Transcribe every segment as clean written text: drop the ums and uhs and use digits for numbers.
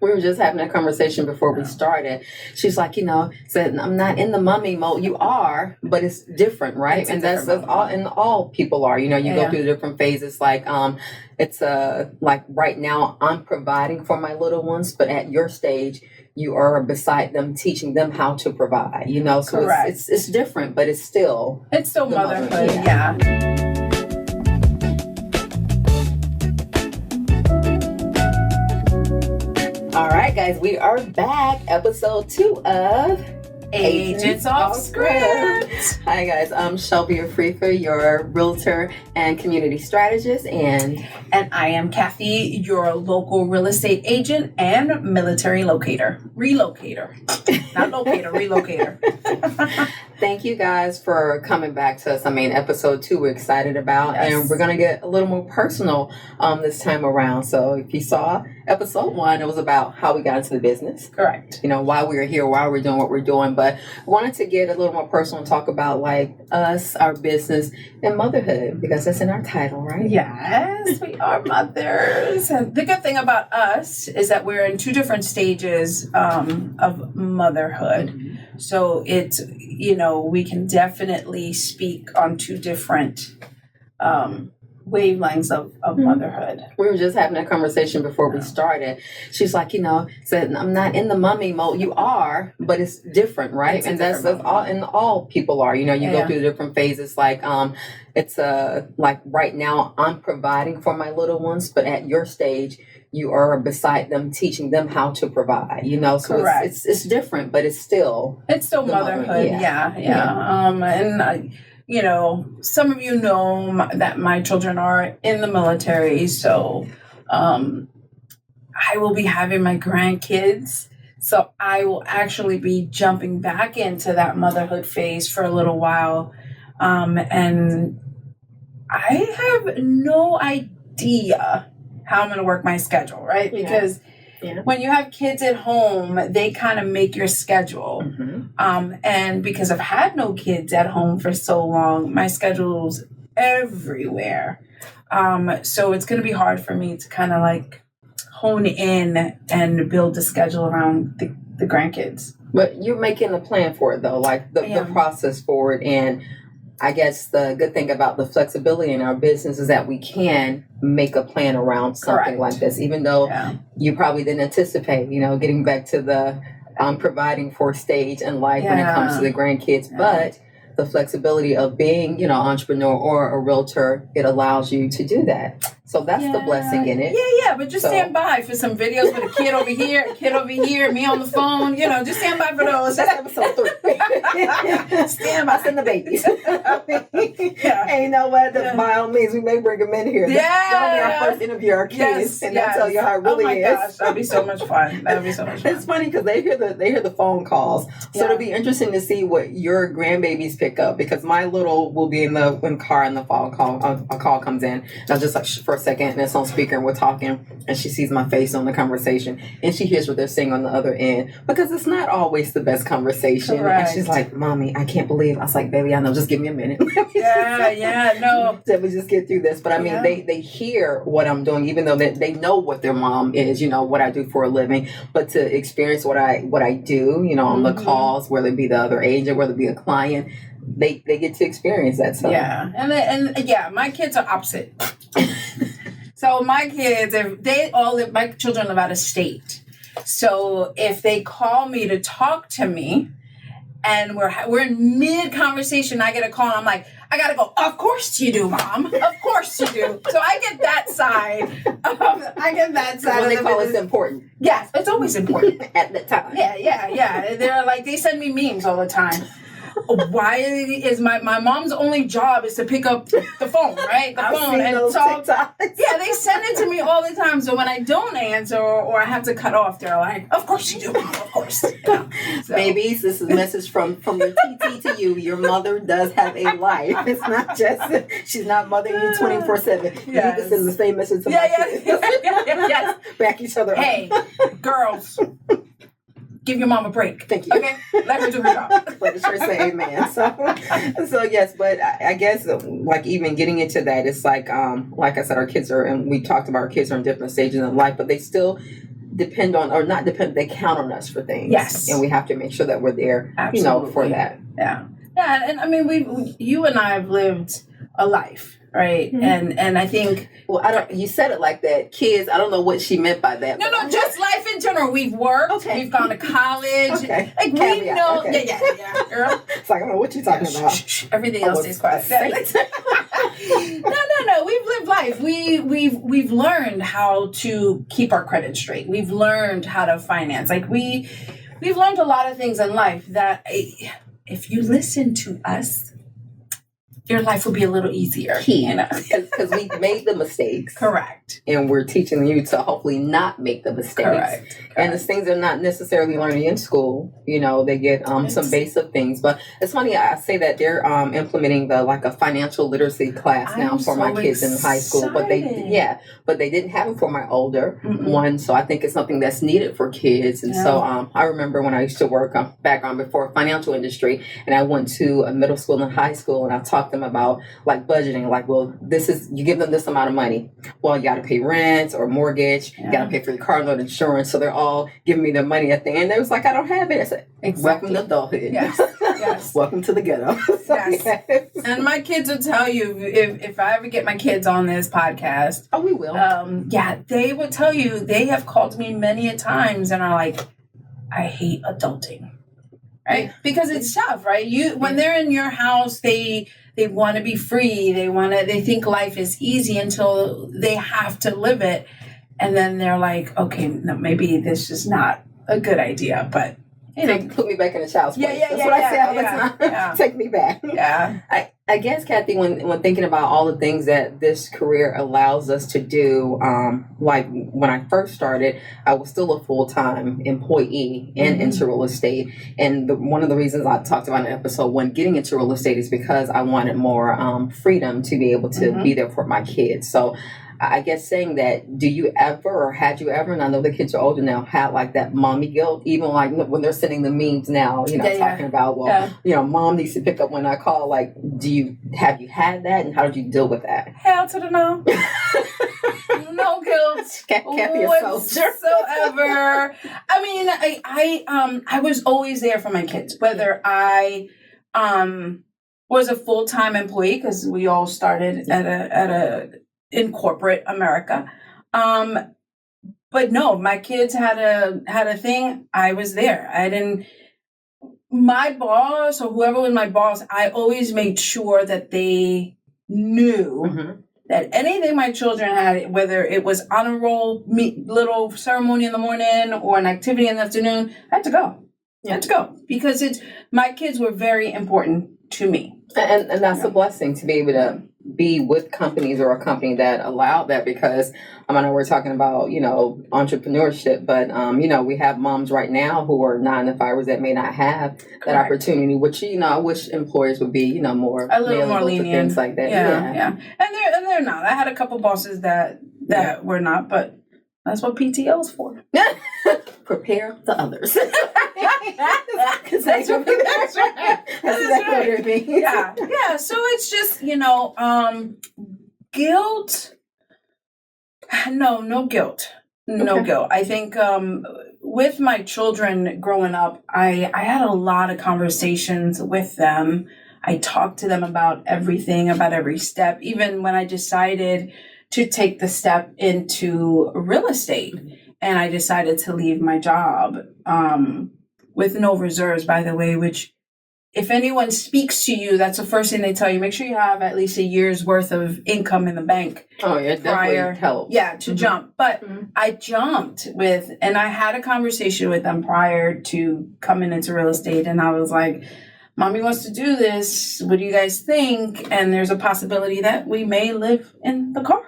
We were just having a conversation before we started. She's like, said, I'm not in the mommy mode. You are, but it's different, right? It's and that's all people are. You go through different phases. Like, it's like right now I'm providing for my little ones, but at your stage, you are beside them, teaching them how to provide. So Correct. it's different, but it's still motherhood. Yeah. All right, guys, we are back. Episode 2 of Agents Off Script. Hi, guys. I'm Shelby Freefer, your realtor and community strategist, and I am Cathy, your local real estate agent and military relocator. Not locator, relocator. Thank you guys for coming back to us. Episode 2 we're excited about, yes. And we're going to get a little more personal this time around. So if you saw episode 1, it was about how we got into the business. Correct. Why we were here, why we're doing what we're doing. But we wanted to get a little more personal and talk about like us, our business, and motherhood, because that's in our title, right? Yes, we are mothers. And the good thing about us is that we're in 2 different stages of motherhood. Mm-hmm. So it's, we can definitely speak on 2 different wavelengths of motherhood. We were just having a conversation before we started. She's like, said, I'm not in the mommy mode. You are, but it's different, right? And that's all people are. You go through different phases. Like, it's like right now I'm providing for my little ones, but at your stage, you are beside them, teaching them how to provide. So it's different, but it's still motherhood. And some of you know that my children are in the military, so I will be having my grandkids. So I will actually be jumping back into that motherhood phase for a little while. And I have no idea how I'm going to work my schedule, right? Because when you have kids at home, they kind of make your schedule. Mm-hmm. And because I've had no kids at home for so long, my schedule's everywhere. So it's going to be hard for me to kind of like hone in and build a schedule around the grandkids. But you're making a plan for it, though, like the process for it. And I guess the good thing about the flexibility in our business is that we can make a plan around something like this, even though you probably didn't anticipate, getting back to the providing for stage in life when it comes to the grandkids. But the flexibility of being, entrepreneur or a realtor, it allows you to do that. So that's the blessing in it. Yeah, but just stand by for some videos with a kid over here, me on the phone, just stand by for those. That's episode 3. Stand by. Send the babies. Hey, you know what? By all means, we may bring them in here. Yeah. That'll be our first interview, our kids, and they'll tell you how it really is. Oh my gosh, that'd be so much fun. It's funny because they hear the phone calls. So it'll be interesting to see what your grandbabies pick up, because my little will be in the car and the phone call, a call comes in. And I'm just like, for a second, and it's on speaker and we're talking, and she sees my face on the conversation and she hears what they're saying on the other end, because it's not always the best conversation. Correct. And she's like, Mommy, I can't believe. I was like, baby, I know, just give me a minute. No. Let me just get through this. But I mean, they hear what I'm doing, even though they know what their mom is, what I do for a living, but to experience what I do, on the calls, whether it be the other agent, whether it be a client, they get to experience that. So my kids are opposite. So my kids, my children live out of state. So if they call me to talk to me, and we're in mid conversation, I get a call and I'm like, I gotta go. Of course you do, Mom. Of course you do. So I get that side. What they call it's important. Yes, it's always important at the time. Yeah. They're like, they send me memes all the time. Why is my mom's only job is to pick up the phone, right? The phone and talk. TikToks. Yeah, they send it to me all the time. So when I don't answer or I have to cut off, they're like, "Of course you do, Mom. Of course." So. Babies, this is a message from your TT to you. Your mother does have a life. It's not just she's not mothering you 24/7. You need to send the same message to my kids. Yes. Back each other up. Hey, girls. Give your mom a break. Thank you. Okay? Let her do her job. Let her say amen. So yes, but I guess like even getting into that, it's like I said, our kids are, and we talked about our kids are in different stages of life, but they still depend on, or not depend, they count on us for things. Yes. And we have to make sure that we're there, Absolutely. For that. Yeah. Yeah. And I mean, you and I have lived a life, right? Mm-hmm. And I think, well, you said it like that. Kids, I don't know what she meant by that. No, just life in general. We've worked. Okay. We've gone to college. Okay. Like, caveat. We know. Okay. Yeah, girl. It's like, I don't know what you're talking about. Everything else stays quiet. No. We've lived life. We've learned how to keep our credit straight. We've learned how to finance. Like we've learned a lot of things in life that if you listen to us, your life will be a little easier. Because we made the mistakes. Correct. And we're teaching you to hopefully not make the mistakes. Correct. And the things they're not necessarily learning in school. They get some basic things. But it's funny, I say that they're implementing a financial literacy class now for my kids in high school. But they didn't have it for my older one. So I think it's something that's needed for kids. And so I remember when I used to work background before financial industry, and I went to a middle school and high school, and I talked to them about budgeting. You give them this amount of money. Well, you got to pay rent or mortgage. You got to pay for your car note, insurance. So they're all giving me their money at the end. They was like, I don't have it. I said, Welcome to adulthood. Yes. Welcome to the ghetto. Yes. And my kids will tell you, if I ever get my kids on this podcast. Oh, we will. They will tell you, they have called me many a times and are like, I hate adulting. Right? Because it's tough, right? When they're in your house, they want to be free. They think life is easy until they have to live it. And then they're like, okay, no, maybe this is not a good idea, but put me back in the child's place. That's what I say all the time. Yeah. Take me back. Yeah. I guess, Cathy, when thinking about all the things that this career allows us to do, when I first started, I was still a full-time employee into real estate. And one of the reasons I talked about in episode 1, getting into real estate, is because I wanted more freedom to be able to be there for my kids. So I guess saying that, do you ever, or had you ever, and I know the kids are older now, had that mommy guilt, even when they're sending the memes now, talking about, mom needs to pick up when I call. Have you had that, and how did you deal with that? Hell to the no. No guilt. Cathy a soldier. Whatsoever. I mean, I was always there for my kids, whether I was a full-time employee, because we all started in corporate America. But no, my kids had a thing. I was there. My boss, or whoever was my boss, I always made sure that they knew that anything my children had, whether it was honor roll, little ceremony in the morning or an activity in the afternoon, I had to go. I had to go, because my kids were very important to me. And that's a blessing to be able to be with companies, or a company that allowed that, because I know we're talking about, entrepreneurship, but, we have moms right now who are 9-to-5ers that may not have that opportunity, which, I wish employers would be, more a little more lenient, things like that. Yeah. And they're not. I had a couple bosses that were not, but that's what PTO is for. Prepare the others. That's what it means. Yeah. So it's just, guilt. No guilt. No guilt. I think with my children growing up, I had a lot of conversations with them. I talked to them about everything, about every step, even when I decided to take the step into real estate. And I decided to leave my job with no reserves, by the way, which if anyone speaks to you, that's the first thing they tell you. Make sure you have at least a year's worth of income in the bank. Oh, yeah, definitely helps. Yeah, to jump. But I jumped and I had a conversation with them prior to coming into real estate. And I was like, Mommy wants to do this. What do you guys think? And there's a possibility that we may live in the car.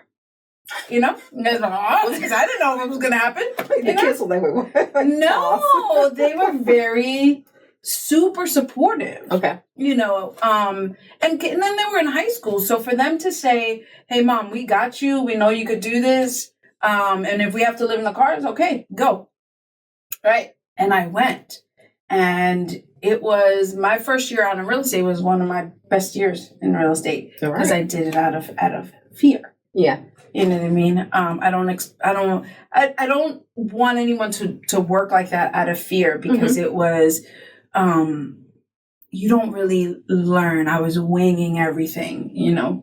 Because I didn't know what was going to happen. The kids were no, they were very super supportive. Okay. And then they were in high school. So for them to say, hey, Mom, we got you. We know you could do this. And if we have to live in the car, it's okay. Go. Right. And I went. And it was my first year out in real estate was one of my best years in real estate, because I did it out of fear. Yeah. You know what I mean? I don't want anyone to work like that out of fear, because it was, you don't really learn. I was winging everything,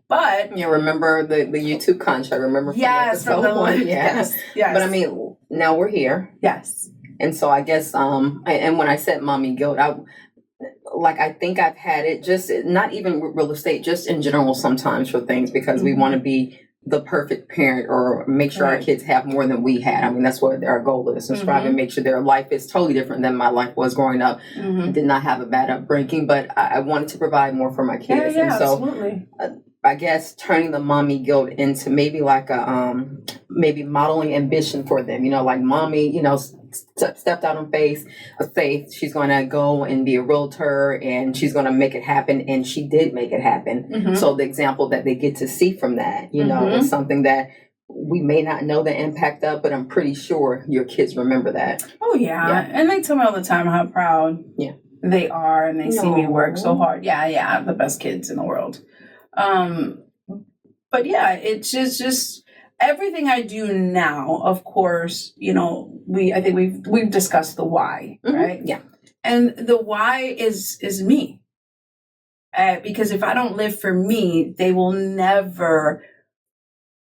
but. Yeah, remember the YouTube contract? Remember from episode 1? Yeah. Yes. But I mean, now we're here. Yes. And so I guess, and when I said mommy guilt, I think I've had it, just not even with real estate, just in general sometimes for things, because we want to be the perfect parent or make sure our kids have more than we had. I mean, that's what our goal is, to strive and make sure their life is totally different than my life was growing up. Did not have a bad upbringing, but I wanted to provide more for my kids. Yeah, and so absolutely. I guess turning the mommy guilt into maybe like maybe modeling ambition for them, like mommy, stepped out on faith. She's going to go and be a realtor, and she's going to make it happen. And she did make it happen. So the example that they get to see from that, is something that we may not know the impact of, but I'm pretty sure your kids remember that. Oh, yeah. And they tell me all the time how proud they are, and they see me work so hard. Yeah, I have the best kids in the world. But yeah, it's just everything I do now. Of course, I think we've discussed the why, right? Yeah, and the why is me, because if I don't live for me, they will never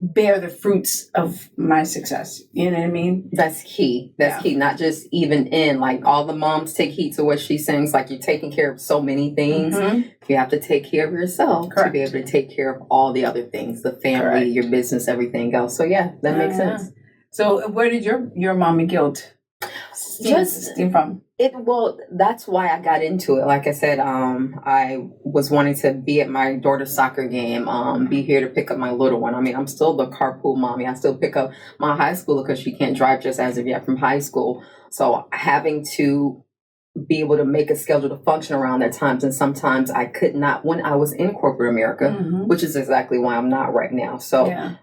bear the fruits of my success. You know what I mean? That's key. That's key. Not just even in, like, all the moms take heed to what she sings, like, you're taking care of so many things. You have to take care of yourself to be able to take care of all the other things, the family, your business, everything else. So yeah, that makes sense. So where did your mommy guilt stem from? That's why I got into it. Like I said, I was wanting to be at my daughter's soccer game, be here to pick up my little one. I mean, I'm still the carpool mommy. I still pick up my high schooler because she can't drive just as of yet from high school. So having to be able to make a schedule to function around at times, and sometimes I could not when I was in corporate America, which is exactly why I'm not right now. So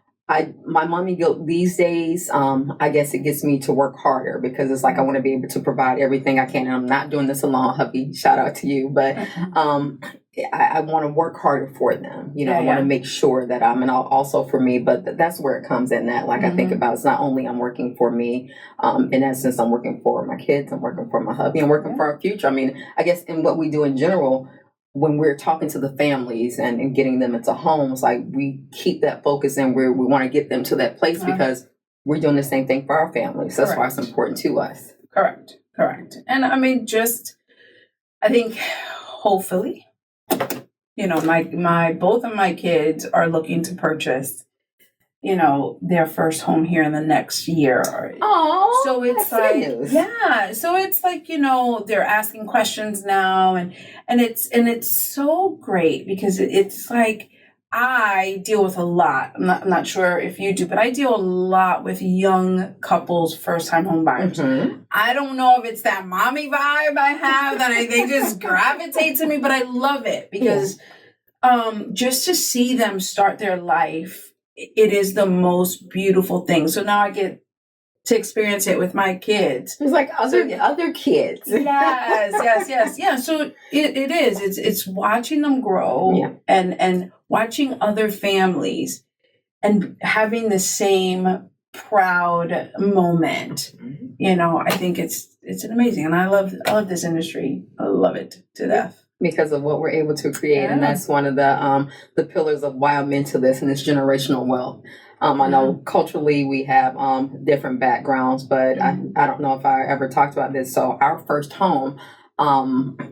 my mommy guilt these days, I guess it gets me to work harder, because it's like I want to be able to provide everything I can. And I'm not doing this alone, hubby. Shout out to you. But I want to work harder for them. I want to make sure that and also for me. But that's where it comes in that. Like I think about, it's not only I'm working for me. In essence, I'm working for my kids. I'm working for my hubby. I'm working for our future. I mean, I guess in what we do in general, when we're talking to the families and getting them into homes, like, we keep that focus, and we want to get them to that place because we're doing the same thing for our families. That's why it's important to us. Correct. And I mean, I think hopefully, my both of my kids are looking to purchase, their first home here in the next year. Oh, so it's like, so it's like, they're asking questions now, and it's so great, because it's like, I deal with a lot. I'm not sure if you do, but I deal a lot with young couples, first-time home buyers. I don't know if it's that mommy vibe I have that they just gravitate to me, but I love it, because just to see them start their life, it is the most beautiful thing. So now I get to experience it with my kids. It's like other kids. Yes. Yeah. So it is. It's watching them grow and watching other families and having the same proud moment. I think it's amazing, and I love this industry. I love it to death. Because of what we're able to create. And that's one of the pillars of why I'm into this, and it's generational wealth. I know culturally we have different backgrounds, but I don't know if I ever talked about this. So our first home,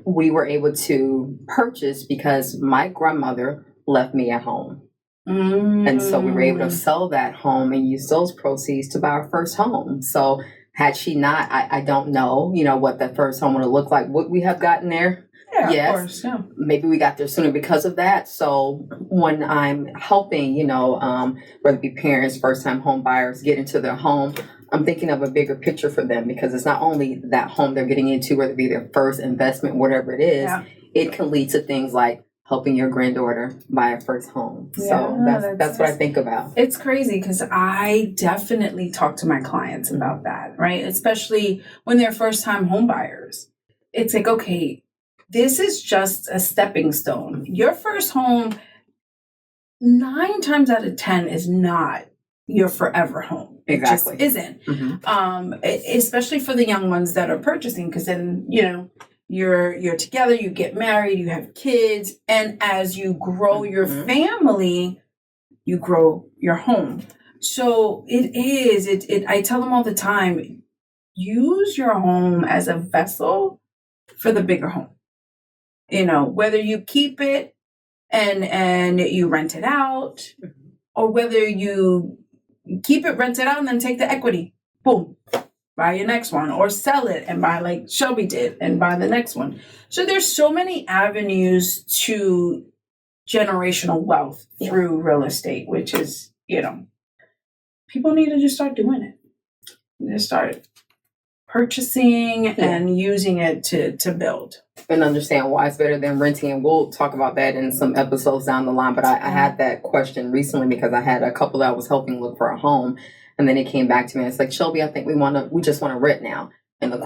we were able to purchase because my grandmother left me at home. And so we were able to sell that home and use those proceeds to buy our first home. So had she not, I don't know, what that first home would have looked like. Would we have gotten there? Yeah, yes. Of course, yeah. Maybe we got there sooner because of that. So when I'm helping, whether it be parents, first-time home buyers get into their home, I'm thinking of a bigger picture for them, because it's not only that home they're getting into, whether it be their first investment, whatever it is, it can lead to things like helping your granddaughter buy a first home. So that's what I think about. It's crazy, because I definitely talk to my clients about that, right? Especially when they're first-time home buyers. It's like, okay, this is just a stepping stone. Your first home 9 times out of 10 is not your forever home. Exactly. It just isn't. Especially for the young ones that are purchasing, because then, you're together, you get married, you have kids, and as you grow your family, you grow your home. So I tell them all the time, use your home as a vessel for the bigger home. Whether you keep it and you rent it out, or whether you keep it, rent it out, and then take the equity. Boom. Buy your next one, or sell it and buy like Shelby did and buy the next one. So there's so many avenues to generational wealth through real estate, which is, people need to just start doing it. Just start purchasing and using it to build. And understand why it's better than renting. And we'll talk about that in some episodes down the line. But I had that question recently because I had a couple that I was helping look for a home. And then it came back to me. It's like, Shelby, I think we just want to rent now. And the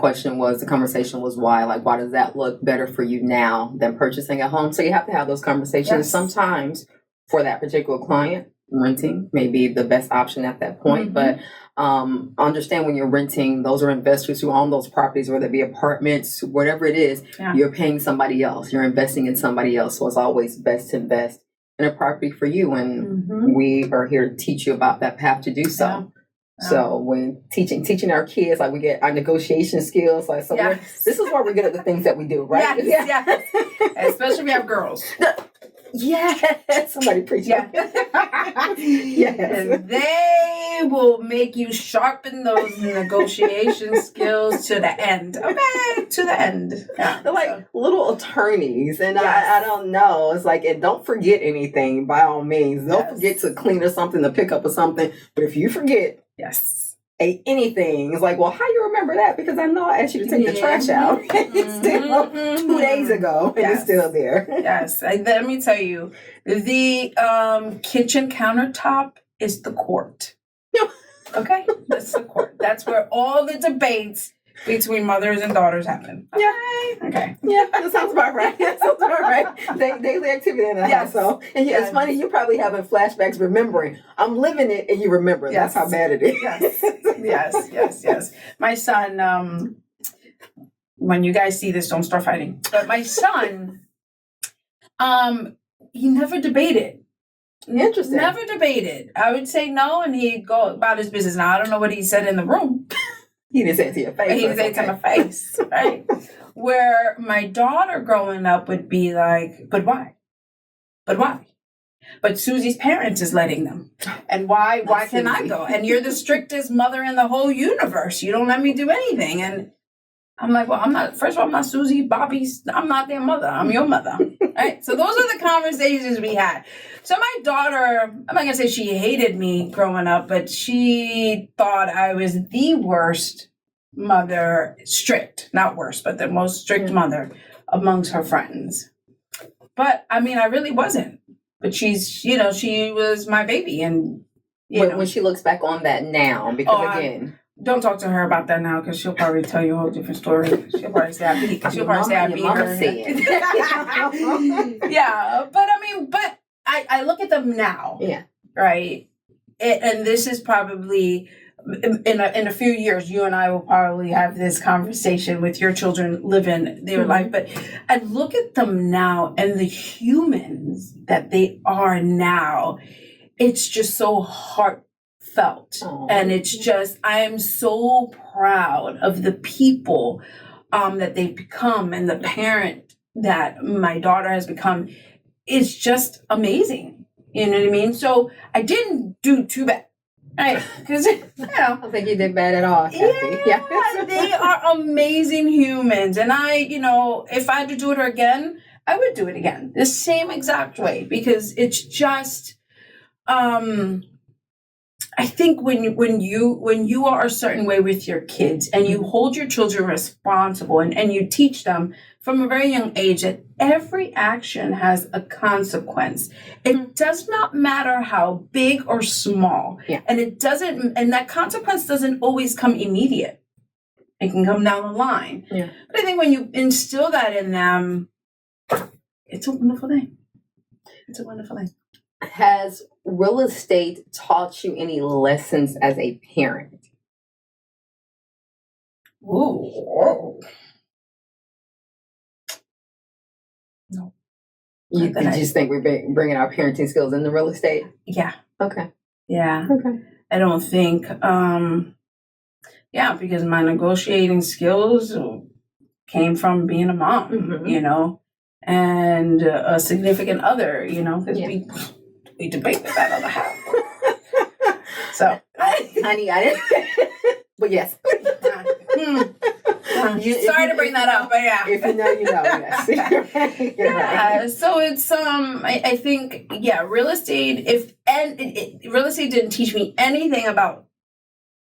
conversation was why? Like, why does that look better for you now than purchasing a home? So you have to have those conversations. Yes. Sometimes for that particular client, renting may be the best option at that point. But understand when you're renting, those are investors who own those properties, whether it be apartments, whatever it is, you're paying somebody else. You're investing in somebody else. So it's always best to invest in a property for you. And we are here to teach you about that path to do so. Yeah. So when teaching our kids, like we get our negotiation skills, like this is why we're good at the things that we do, right? Yes. Especially if we have girls. Yes, somebody preach. Yeah. Yes. And they will make you sharpen those negotiation skills to the end. Okay, to the end. Yeah. They're like little attorneys, and I don't know. It's like, and don't forget anything by all means. Don't forget to clean or something, to pick up or something. But if you forget, anything, it's like, well, how you remember that? Because I know I asked you to take the trash out. It's still 2 days ago, and it's still there. Yes, let me tell you, the kitchen countertop is the court. Okay, that's the court. That's where all the debates between mothers and daughters happen. Okay. Yeah, that sounds about right. Daily activity in the household. And it's funny, you probably having flashbacks remembering. I'm living it and you remember. Yes. That's how bad it is. Yes. My son, when you guys see this, don't start fighting. But my son, he never debated. Interesting. Never debated. I would say no, and he'd go about his business. Now, I don't know what he said in the room. He didn't say it to your face. He didn't say it to my face, right? Where my daughter growing up would be like, but why? But why? But Susie's parents is letting them. And why can I go? And you're the strictest mother in the whole universe. You don't let me do anything. And I'm like, well, I'm not Susie, Bobby's, I'm not their mother. I'm your mother. Right? So those are the conversations we had. So my daughter, I'm not going to say she hated me growing up, but she thought I was the worst mother, strict, not worst, but the most strict mother amongst her friends. But I mean, I really wasn't. But she was my baby. And when she looks back on that now, because again, don't talk to her about that now, because she'll probably tell you a whole different story. She'll probably say I beat her. Yeah, but I mean, I look at them now. Yeah. Right. And this is probably in a few years, you and I will probably have this conversation with your children living their life. But I look at them now and the humans that they are now. It's just so heartfelt. Aww. And it's just, I am so proud of the people that they've become, and the parent that my daughter has become. It's just amazing. You know what I mean? So I didn't do too bad. Right, because I don't think you did bad at all, Cathy. Yeah, they are amazing humans, and if I had to do it again, I would do it again the same exact way, because it's just, I think when you are a certain way with your kids and you hold your children responsible and you teach them from a very young age that every action has a consequence. It does not matter how big or small. Yeah. And that consequence doesn't always come immediate. It can come down the line. Yeah. But I think when you instill that in them, it's a wonderful thing. It's a wonderful thing. Has real estate taught you any lessons as a parent? Ooh. No. You just think we're bringing our parenting skills into real estate? Yeah. Okay. Yeah. Okay. I don't think, because my negotiating skills came from being a mom, and a significant other, because we debate that other half. So, honey, I didn't. But yes. Sorry to bring that up, but yeah. If you know, you know. Yes. You're right. So it's I think real estate. Real estate didn't teach me anything about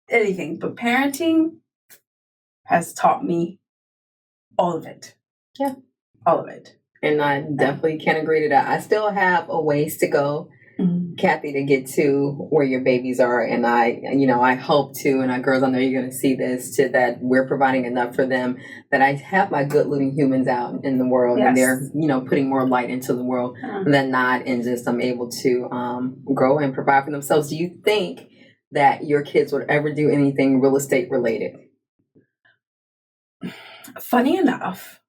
anything, but parenting has taught me all of it. Yeah, all of it. And I definitely can agree to that. I still have a ways to go, Cathy, to get to where your babies are. And I hope to, and our girls, I know you're going to see this, to that we're providing enough for them, that I have my good living humans out in the world, and they're, putting more light into the world than not. And just I'm able to grow and provide for themselves. Do you think that your kids would ever do anything real estate related? Funny enough,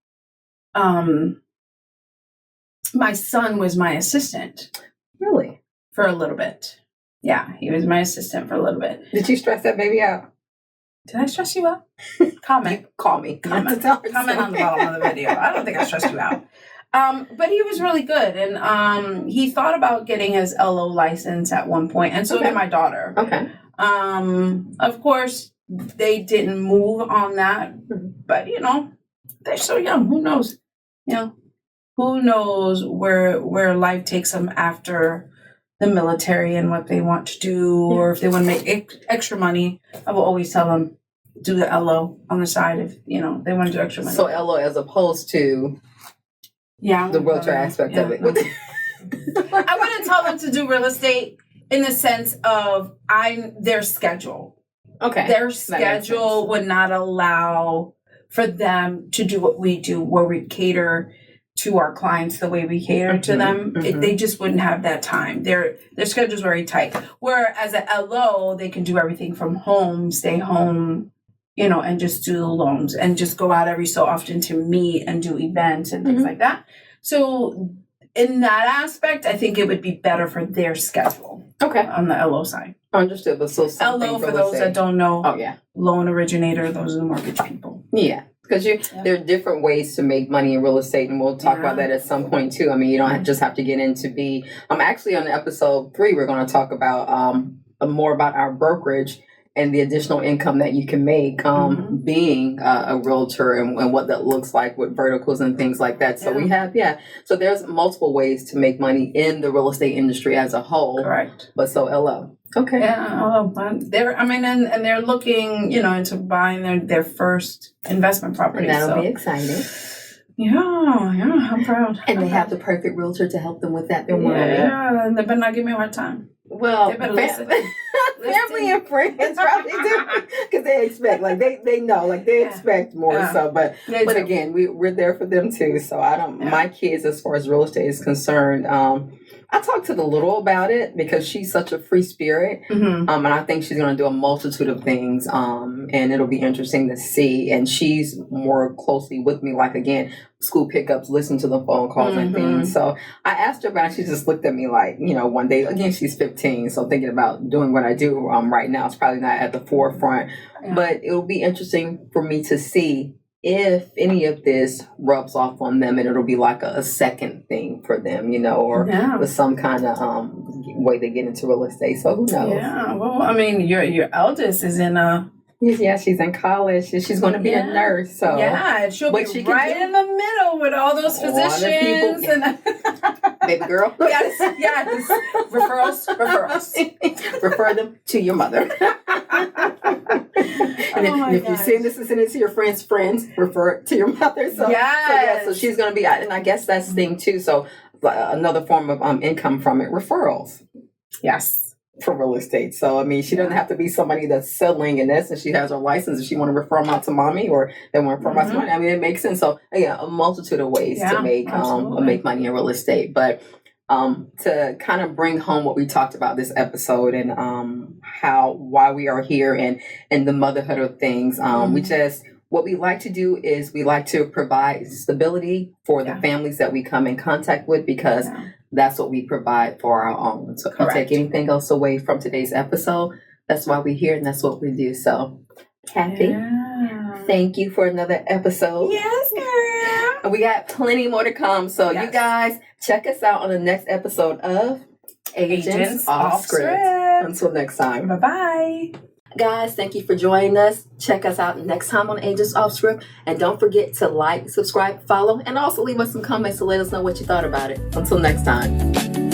my son was my assistant. Really? For a little bit. Yeah, he was my assistant for a little bit. Did you stress that baby out? Did I stress you out? Comment. Call me. Comment on the bottom of the video. I don't think I stressed you out. But he was really good. And he thought about getting his LO license at one point. And so did my daughter. Okay. Of course, they didn't move on that. But, they're so young. Who knows? Who knows where life takes them after the military and what they want to do, or if they want to make extra money. I will always tell them, do the LO on the side if, they want to do extra money. So LO as opposed to the wheelchair aspect of it. I wouldn't tell them to do real estate in the sense of their schedule. Okay. Their schedule would not allow for them to do what we do, where we cater to our clients the way we cater to them. They just wouldn't have that time. Their schedule's very tight. Whereas at LO, they can do everything from home, stay home, and just do the loans and just go out every so often to meet and do events and things like that. So in that aspect, I think it would be better for their schedule. Okay. On the LO side. Understood. But so LO, for those that don't know, loan originator, those are the mortgage people. Yeah. Because there are different ways to make money in real estate, and we'll talk about that at some point too. I mean, you don't just have to get into actually on episode 3, we're going to talk about more about our brokerage and the additional income that you can make being a realtor and what that looks like with verticals and things like that. So we have, so there's multiple ways to make money in the real estate industry as a whole. Correct. But so LO. Okay. Yeah. And they're looking, into buying their first investment property. And that'll be exciting. Yeah, I'm proud. And they have the perfect realtor to help them with that. Yeah, and they better not give me a hard time. Well, they better listen. Family and friends probably do, because they expect, they know, they expect more. So, but again, we're there for them too. So my kids, as far as real estate is concerned, I talked to the little about it because she's such a free spirit. And I think she's going to do a multitude of things. And it'll be interesting to see. And she's more closely with me, again, school pickups, listen to the phone calls and things. So I asked her about it. She just looked at me one day, again, she's 15. So thinking about doing what I do right now is probably not at the forefront. But it'll be interesting for me to see if any of this rubs off on them, and it'll be a second thing for them, or with some kind of way they get into real estate. So who knows? Yeah, well, I mean, your eldest is in she's in college. She's going to be a nurse. So she'll be right in the middle with all those physicians and baby girl. Yes. Referrals. Refer them to your mother. And if you send this and send it to your friends, refer it to your mother. So she's going to be, and I guess that's the thing too. So another form of income from it, referrals. Yes. For real estate. So, I mean, she doesn't have to be somebody that's selling in essence. She has her license. If she want to refer them out to mommy, or they want to refer them out to mommy, I mean, it makes sense. So, again, a multitude of ways to make money in real estate. But to kind of bring home what we talked about this episode and why we are here and the motherhood of things. What we like to do is we like to provide stability for the families that we come in contact with, because that's what we provide for our own. So if you take anything else away from today's episode, that's why we're here and that's what we do. So, Cathy, thank you for another episode. Yes, girl. And we got plenty more to come. So you guys, check us out on the next episode of Agents Off Script. Until next time. Bye-bye. Guys, thank you for joining us. Check us out next time on Agents Off Script. And don't forget to like, subscribe, follow, and also leave us some comments to let us know what you thought about it. Until next time.